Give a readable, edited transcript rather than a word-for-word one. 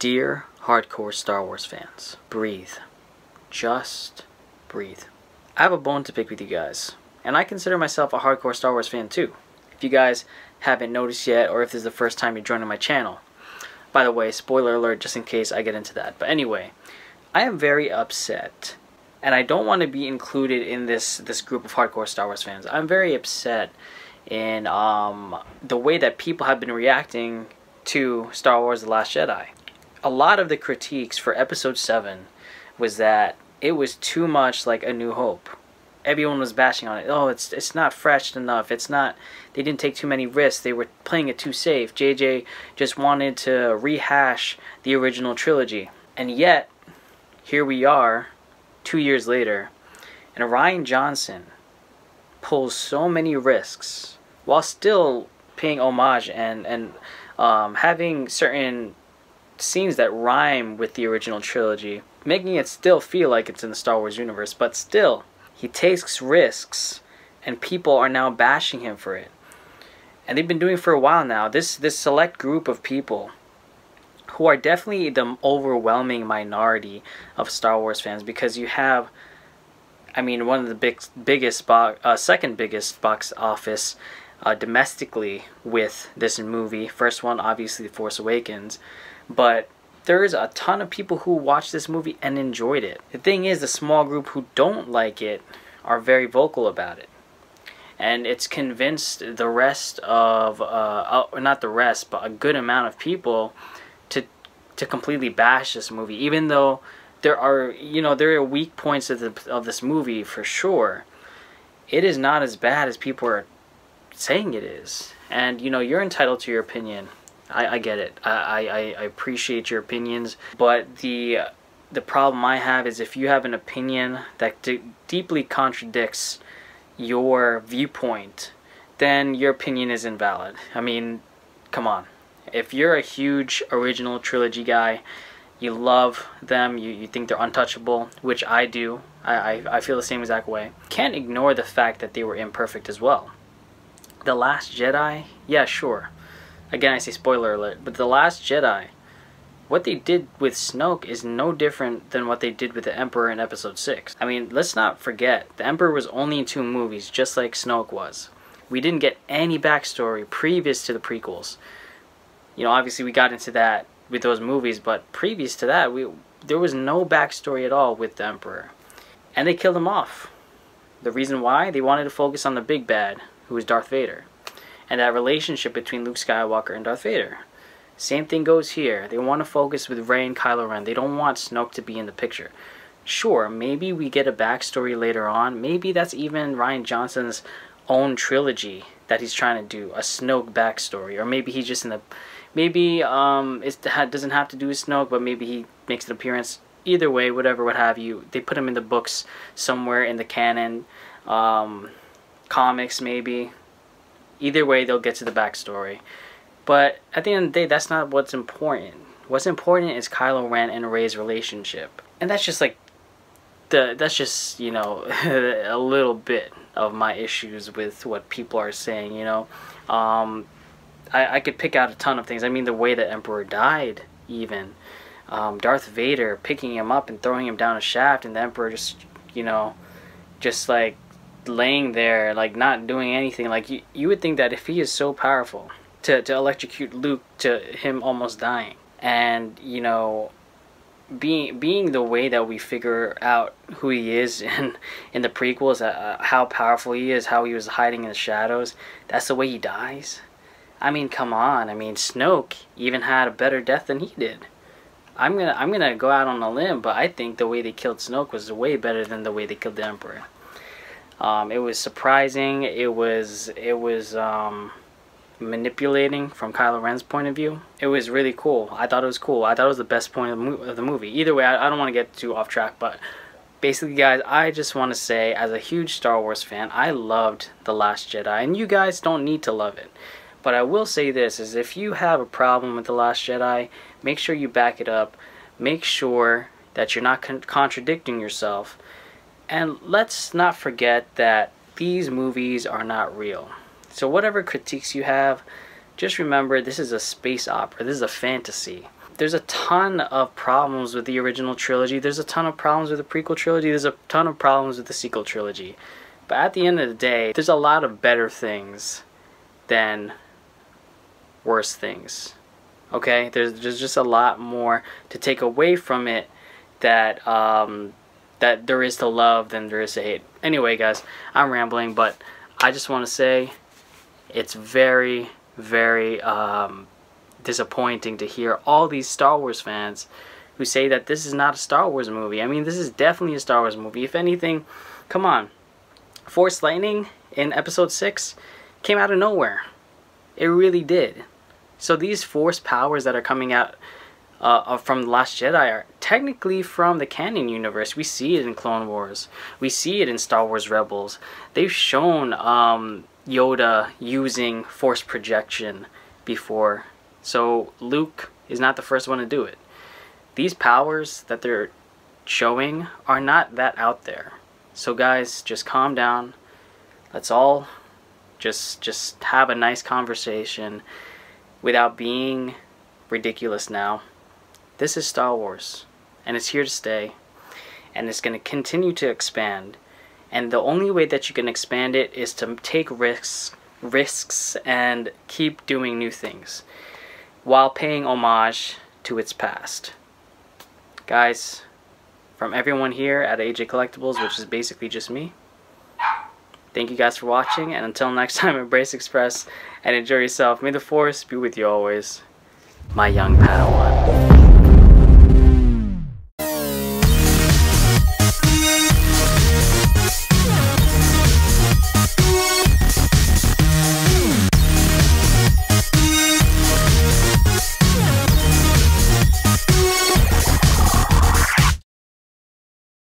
Dear hardcore Star Wars fans, breathe. Just breathe. I have a bone to pick with you guys, and I consider myself a hardcore Star Wars fan too. If you guys haven't noticed yet, or if this is the first time you're joining my channel. By the way, spoiler alert just in case I get into that. But anyway, I am very upset, and I don't want to be included in this group of hardcore Star Wars fans. I'm very upset in the way that people have been reacting to Star Wars The Last Jedi. A lot of the critiques for Episode 7 was that it was too much like A New Hope. Everyone was bashing on it. Oh, it's not fresh enough. It's not. They didn't take too many risks. They were playing it too safe. JJ just wanted to rehash the original trilogy. And yet, here we are, 2 years later, and Rian Johnson pulls so many risks while still paying homage and having certain scenes that rhyme with the original trilogy, making it still feel like it's in the Star Wars universe, but still, he takes risks, and people are now bashing him for it. And they've been doing it for a while now. This select group of people, who are definitely the overwhelming minority of Star Wars fans, because you have, I mean, one of the second biggest box office domestically with this movie. First one, obviously, The Force Awakens. But there's a ton of people who watched this movie and enjoyed it. The thing is, the small group who don't like it are very vocal about it. And it's convinced the rest of, not the rest, but a good amount of people to completely bash this movie. Even though there are, there are weak points of this movie for sure, it is not as bad as people are saying it is. And, you're entitled to your opinion. I get it. I appreciate your opinions, but the problem I have is if you have an opinion that deeply contradicts your viewpoint, then your opinion is invalid. I mean, come on. If you're a huge original trilogy guy, you love them, you think they're untouchable, which I do. I feel the same exact way. Can't ignore the fact that they were imperfect as well. The Last Jedi, yeah, sure. Again, I say spoiler alert, but The Last Jedi, what they did with Snoke is no different than what they did with the Emperor in Episode 6. I mean, let's not forget, the Emperor was only in 2 movies, just like Snoke was. We didn't get any backstory previous to the prequels. Obviously we got into that with those movies, but previous to that, there was no backstory at all with the Emperor. And they killed him off. The reason why? They wanted to focus on the big bad, who was Darth Vader. And that relationship between Luke Skywalker and Darth Vader. Same thing goes here. They want to focus with Rey and Kylo Ren. They don't want Snoke to be in the picture. Sure, maybe we get a backstory later on. Maybe that's even Rian Johnson's own trilogy that he's trying to do. A Snoke backstory. Or maybe he's just in the... Maybe it doesn't have to do with Snoke, but maybe he makes an appearance. Either way, whatever, what have you. They put him in the books somewhere in the canon. Comics, maybe. Either way, they'll get to the backstory. But at the end of the day, that's not what's important. What's important is Kylo Ren and Rey's relationship. And that's just like, that's just, a little bit of my issues with what people are saying, I could pick out a ton of things. I mean, the way the Emperor died, even. Darth Vader picking him up and throwing him down a shaft, and the Emperor just, just like, laying there, like not doing anything. Like you would think that if he is so powerful to electrocute Luke to him almost dying, and being the way that we figure out who he is in the prequels, how powerful he is, how he was hiding in the shadows, that's the way he dies. I mean, come on. I mean, Snoke even had a better death than he did. I'm gonna go out on a limb, but I think the way they killed Snoke was way better than the way they killed the Emperor. It was surprising. It was manipulating from Kylo Ren's point of view. It was really cool. I thought it was cool. I thought it was the best point of the movie. Either way, I don't want to get too off track, but basically, guys, I just want to say, as a huge Star Wars fan, I loved The Last Jedi, and you guys don't need to love it. But I will say this, is if you have a problem with The Last Jedi, make sure you back it up. Make sure that you're not contradicting yourself. And let's not forget that these movies are not real. So whatever critiques you have, just remember this is a space opera. This is a fantasy. there's a ton of problems with the original trilogy. There's a ton of problems with the prequel trilogy. There's a ton of problems with the sequel trilogy. But at the end of the day, there's a lot of better things than worse things. Okay? There's just a lot more to take away from it that that there is to love than there is to hate. Anyway, guys, I'm rambling, but I just want to say it's very, very disappointing to hear all these Star Wars fans who say that this is not a Star Wars movie. I mean, this is definitely a Star Wars movie. If anything, come on. Force lightning in episode 6 came out of nowhere. It really did. So these Force powers that are coming out from The Last Jedi are technically from the canon universe. We see it in Clone Wars. We see it in Star Wars Rebels. They've shown Yoda using Force projection before. So Luke is not the first one to do it. These powers that they're showing are not that out there. So guys, just calm down. Let's all just have a nice conversation without being ridiculous now. This is Star Wars, and it's here to stay, and it's going to continue to expand. And the only way that you can expand it is to take risks and keep doing new things while paying homage to its past. Guys, from everyone here at AJ Collectibles, which is basically just me, thank you guys for watching, and until next time, embrace, express, and enjoy yourself. May the Force be with you always, my young Padawan.